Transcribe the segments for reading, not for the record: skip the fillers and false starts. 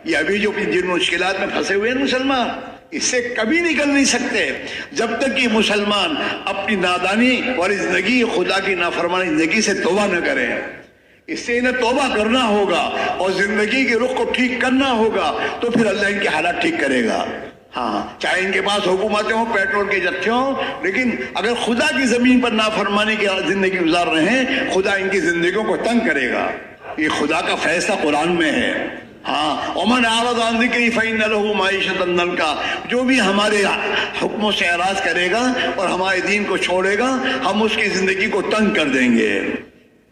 یہ ابھی جو جن مشکلات میں پھنسے ہوئے ہیں مسلمان، اس سے کبھی نکل نہیں سکتے جب تک کہ مسلمان اپنی نادانی اور زندگی خدا کی نافرمانی زندگی سے توبہ نہ کریں۔ اس سے انہیں توبہ کرنا ہوگا اور زندگی کے رخ کو ٹھیک کرنا ہوگا، تو پھر اللہ ان کے حالات ٹھیک کرے گا۔ ہاں، چاہے ان کے پاس حکومتیں ہوں، پیٹرول کے جتھے ہوں، لیکن اگر خدا کی زمین پر نافرمانی کی زندگی گزار رہے ہیں، خدا ان کی زندگیوں کو تنگ کرے گا۔ یہ خدا کا فیصلہ قرآن میں ہے۔ ہاں، ومن اعرض عن ذکری فإن له معیشۃ ضنکا، جو بھی ہمارے حکموں سے اعراض کرے گا اور ہمارے دین کو چھوڑے گا، ہم اس کی زندگی کو تنگ کر دیں گے۔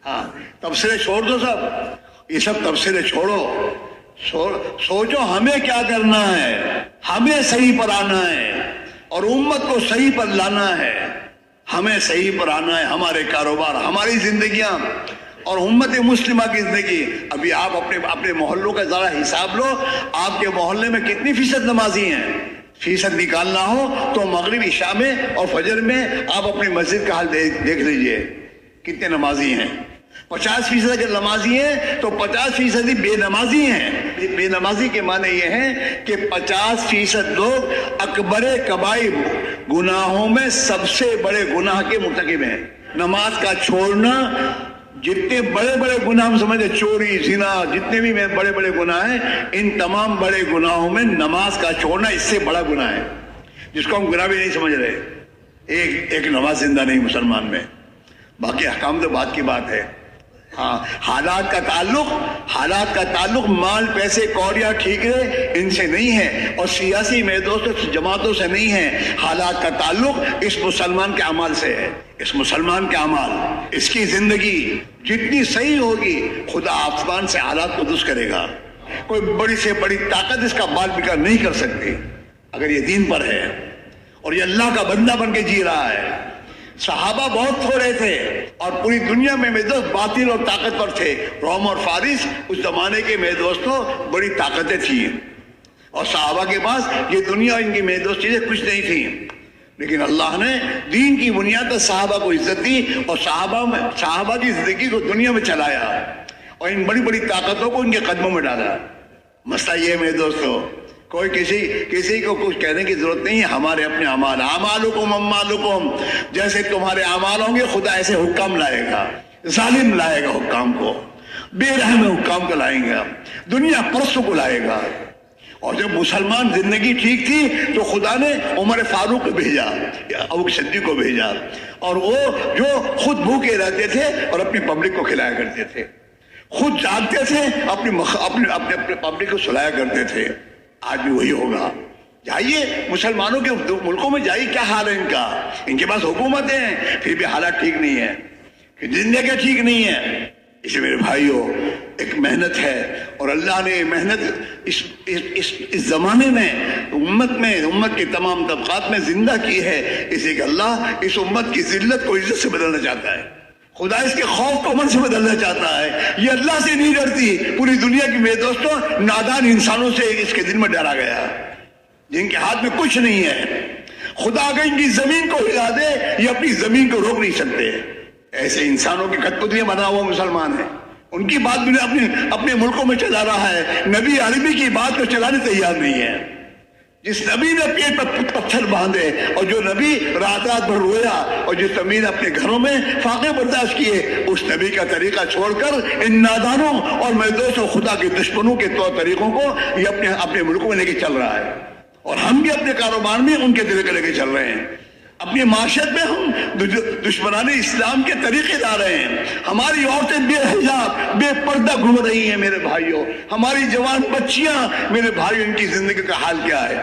ہاں، تبصرے چھوڑ دو، سب یہ سب تبصرے چھوڑو، سوچو ہمیں کیا کرنا ہے، ہمیں صحیح پر آنا ہے اور امت کو صحیح پر لانا ہے۔ ہمیں صحیح پر آنا ہے، ہمارے کاروبار، ہماری زندگیاں اور امت مسلمہ کی زندگی۔ ابھی آپ اپنے محلوں کا ذرا حساب لو، آپ کے محلے میں کتنی فیصد نمازی ہیں؟ فیصد نکالنا ہو تو مغرب عشاء میں اور فجر میں آپ اپنی مسجد کا حال دیکھ لیجئے، کتنے نمازی ہیں۔ 50% اگر نمازی ہیں تو 50% ہی بے نمازی ہیں۔ بے نمازی کے معنی یہ ہیں کہ 50% لوگ اکبر کبائر گناہوں میں سب سے بڑے گناہ کے مرتکب ہیں۔ نماز کا چھوڑنا، جتنے بڑے بڑے گناہ ہم سمجھتے، چوری، زنا، جتنے بھی بڑے بڑے گناہ ہیں، ان تمام بڑے گناہوں میں نماز کا چھوڑنا اس سے بڑا گناہ ہے، جس کو ہم گناہ بھی نہیں سمجھ رہے۔ ایک نماز زندہ نہیں مسلمان میں، باقی احکام تو بات کی بات ہے۔ ہاں، حالات کا تعلق مال، پیسے، کوڑیاں، ٹھیکرے ان سے نہیں ہے اور سیاسی میدانوں سے، جماعتوں سے نہیں ہے۔ حالات کا تعلق اس مسلمان کے اعمال سے ہے۔ اس مسلمان کے اعمال، اس کی زندگی جتنی صحیح ہوگی، خدا آسمان سے حالات کو درست کرے گا۔ کوئی بڑی سے بڑی طاقت اس کا بال بکا نہیں کر سکتی اگر یہ دین پر ہے اور یہ اللہ کا بندہ بن کے جی رہا ہے۔ صحابہ بہت تھوڑے تھے اور پوری دنیا میں میرے دوست باطل اور طاقتور تھے۔ روم اور فارس اس زمانے کے میرے دوستوں بڑی طاقتیں تھیں اور صحابہ کے پاس یہ دنیا ان کی میرے دوست چیزیں کچھ نہیں تھیں، لیکن اللہ نے دین کی بنیاد پر صحابہ کو عزت دی اور صحابہ کی زندگی کو دنیا میں چلایا اور ان بڑی بڑی طاقتوں کو ان کے قدموں میں ڈالا۔ مسئلہ یہ ہے میرے دوستوں، کوئی کسی کو کچھ کہنے کی ضرورت نہیں ہے۔ ہمارے اپنے اعمال، اعمالکم اموالکم، جیسے تمہارے اعمال ہوں گے خدا ایسے حکام لائے گا، ظالم لائے گا حکام کو، بے رحم حکام کو لائیں گا، دنیا پرستوں کو لائے گا۔ اور جب مسلمان زندگی ٹھیک تھی تو خدا نے عمر فاروق کو بھیجا، ابو صدیق کو بھیجا، اور وہ جو خود بھوکے رہتے تھے اور اپنی پبلک کو کھلایا کرتے تھے، خود جاگتے تھے، اپنے پبلک کو سلایا کرتے تھے۔ آج بھی وہی ہوگا۔ جائیے مسلمانوں کے ملکوں میں جائیے، کیا حال ہے ان کا؟ ان کے پاس حکومتیں ہیں پھر بھی حالات ٹھیک نہیں ہے، زندگی ٹھیک نہیں ہے۔ اسے میرے بھائیوں، ایک محنت ہے اور اللہ نے محنت اس زمانے میں امت کے تمام طبقات میں زندہ کی ہے، اسے کہ اللہ اس امت کی ذلت کو عزت سے بدلنا چاہتا ہے۔ خدا اس کے خوف کو امن سے بدلنا چاہتا ہے۔ یہ اللہ سے نہیں ڈرتی۔ پوری دنیا کی میرے دوستوں نادان انسانوں سے اس کے دل میں ڈرا گیا، جن کے ہاتھ میں کچھ نہیں ہے۔ خدا اگر ان کی زمین کو ہلا دے، یہ اپنی زمین کو روک نہیں سکتے۔ ایسے انسانوں کی کٹپتلیاں بنا ہوا مسلمان ہیں، ان کی بات بھی اپنے ملکوں میں چلا رہا ہے، نبی عربی کی بات کو چلانے تیار نہیں ہے۔ جس نبی نے پیٹ پر پتھر باندھے اور جو نبی رات بھر رویا اور جس نبی نے اپنے گھروں میں فاقے برداشت کیے، اس نبی کا طریقہ چھوڑ کر ان نادانوں اور میدوس و خدا کے دشمنوں کے طور طریقوں کو یہ اپنے ملکوں میں لے کے چل رہا ہے، اور ہم بھی اپنے کاروبار میں ان کے طریقے لے کے چل رہے ہیں۔ اپنی معاشرت میں ہم دشمنان اسلام کے طریقے لا رہے ہیں۔ ہماری عورتیں بے حجاب، بے پردہ گھوم رہی ہیں میرے بھائیوں۔ ہماری جوان بچیاں میرے بھائیوں، ان کی زندگی کا حال کیا ہے؟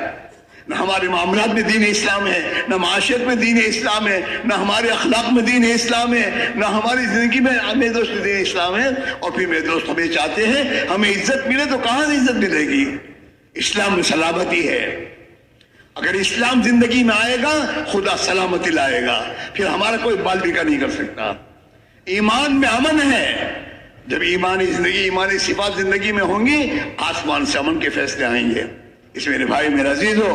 نہ ہمارے معاملات میں دین اسلام ہے، نہ معاشرت میں دین اسلام ہے، نہ ہمارے اخلاق میں دین اسلام ہے، نہ ہماری زندگی میں میرے دوست دین اسلام ہے۔ اور پھر میرے دوست ہمیں چاہتے ہیں ہمیں عزت ملے، تو کہاں سے عزت ملے گی؟ اسلام میں سلامتی ہے۔ اگر اسلام زندگی میں آئے گا خدا سلامتی لائے گا، پھر ہمارا کوئی بال بیکا نہیں کر سکتا۔ ایمان میں امن ہے، جب ایمانی زندگی، ایمانی صفات زندگی میں ہوں گی، آسمان سے امن کے فیصلے آئیں گے۔ اس میرے بھائی میرے عزیزو،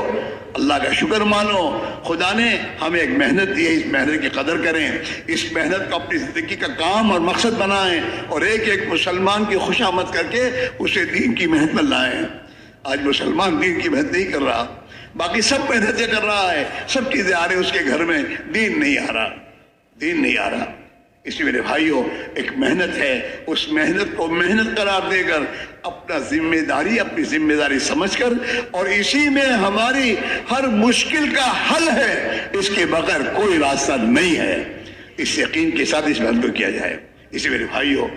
اللہ کا شکر مانو، خدا نے ہمیں ایک محنت دی ہے، اس محنت کی قدر کریں، اس محنت کو اپنی زندگی کا کام اور مقصد بنائیں اور ایک ایک مسلمان کی خوشامد کر کے اسے دین کی محنت میں لائیں۔ آج مسلمان دین کی محنت نہیں کر رہا، باقی سب محنتیں کر رہا ہے، سب چیزیں آ رہی ہیں، اس کے گھر میں دین نہیں آ رہا، دین نہیں آ رہا۔ اس لیے میرے بھائیوں، ایک محنت ہے، اس محنت کو محنت قرار دے کر اپنی ذمہ داری سمجھ کر، اور اسی میں ہماری ہر مشکل کا حل ہے، اس کے بغیر کوئی راستہ نہیں ہے۔ اس یقین کے ساتھ اس محنت کو کیا جائے۔ اسی میرے بھائیوں،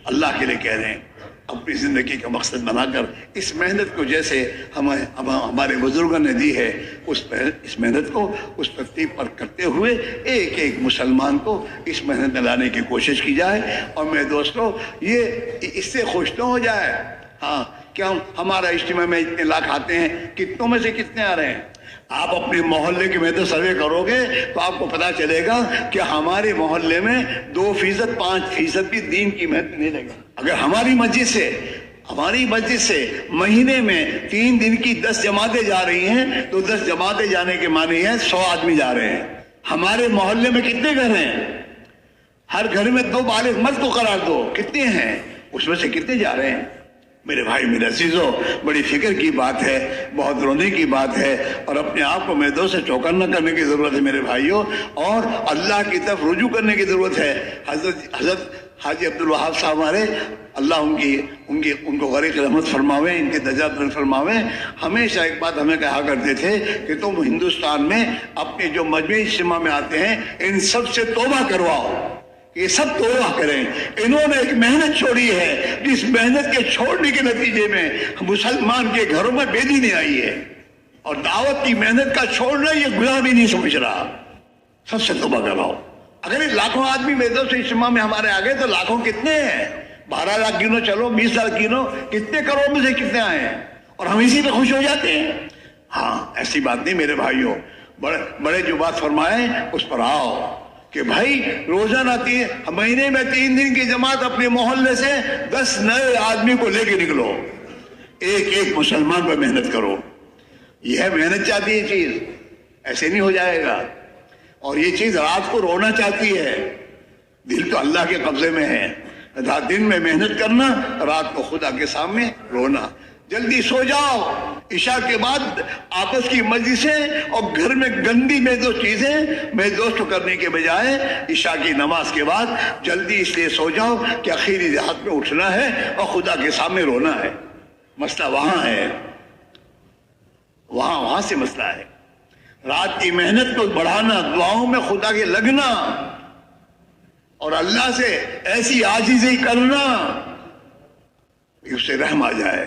اللہ کے لیے کہہ رہے ہیں، اپنی زندگی کا مقصد بنا کر اس محنت کو جیسے ہمارے بزرگوں نے دی ہے، اس محنت کو اس ترتیب پر کرتے ہوئے ایک ایک مسلمان کو اس محنت میں لانے کی کوشش کی جائے۔ اور میرے دوستوں، یہ اس سے خوش نہ ہو جائے ہاں کیا ہمارا اجتماع میں اتنے لاکھ آتے ہیں، کتنوں میں سے کتنے آ رہے ہیں؟ آپ اپنے محلے کی محنت سروے کرو گے تو آپ کو پتا چلے گا کہ ہمارے محلے میں 2%، 5% بھی دین کی محنت نہیں لگے۔ اگر ہماری مسجد سے مہینے میں 3 دن کی 10 جماعتیں جا رہی ہیں تو 10 جماعتیں جانے کے معنی ہے 100 آدمی جا رہے ہیں۔ ہمارے محلے میں کتنے گھر ہیں؟ ہر گھر میں 2 بالغ مرد کو قرار دو، کتنے ہیں؟ اس میں سے کتنے جا رہے ہیں؟ میرے بھائی، میرے عزیزوں، بڑی فکر کی بات ہے، بہت رونے کی بات ہے، اور اپنے آپ کو میرے دوست سے چوکن نہ کرنے کی ضرورت ہے میرے بھائیوں، اور اللہ کی طرف رجوع کرنے کی ضرورت ہے۔ حضرت حاجی عبدالوہاب صاحب ہمارے، اللہ ان کو غریق رحمت فرماوے، ان کے درجات بلند فرماوے، ہمیشہ ایک بات ہمیں کہا کرتے تھے کہ تم ہندوستان میں اپنے جو مجمعی اجتماع میں آتے ہیں ان سب سے توبہ کرواؤ، یہ سب توبہ کریں۔ انہوں نے ایک محنت چھوڑی ہے، جس محنت کے چھوڑنے کے نتیجے میں مسلمان کے گھروں میں بے دینی آئی ہے، اور دعوت کی محنت کا چھوڑنا یہ گناہ بھی نہیں سمجھ رہا۔ سب سے توبہ کرواؤ۔ اگر یہ لاکھوں آدمی میرے دوست اجتماع میں ہمارے آگے تو لاکھوں کتنے ہیں؟ 12 لاکھ گنو، چلو 20 لاکھ گنو، کتنے کروڑ میں سے کتنے آئے ہیں؟ اور ہم اسی پہ خوش ہو جاتے ہیں؟ ہاں، ایسی بات نہیں میرے بھائیوں، بڑے جو بات فرمائے اس پر آؤ کہ بھائی روزانہ مہینے میں 3 دن کی جماعت اپنے محلے سے 10 نئے آدمی کو لے کے نکلو، ایک ایک مسلمان پر محنت کرو۔ یہ ہے محنت چاہتی ہے چیز، ایسے نہیں ہو جائے گا۔ اور یہ چیز رات کو رونا چاہتی ہے، دل تو اللہ کے قبضے میں ہے۔ دن میں محنت کرنا، رات کو خدا کے سامنے رونا۔ جلدی سو جاؤ، عشاء کے بعد آپس کی مجلسیں اور گھر میں گندی میں دو چیزیں میں دوست کرنے کے بجائے عشاء کی نماز کے بعد جلدی اس لیے سو جاؤ کہ آخری رات میں اٹھنا ہے اور خدا کے سامنے رونا ہے۔ مسئلہ وہاں ہے، وہاں سے مسئلہ ہے۔ رات کی محنت کو بڑھانا، دعاؤں میں خدا کے لگنا، اور اللہ سے ایسی عاجزی کرنا اس سے رحم آ جائے۔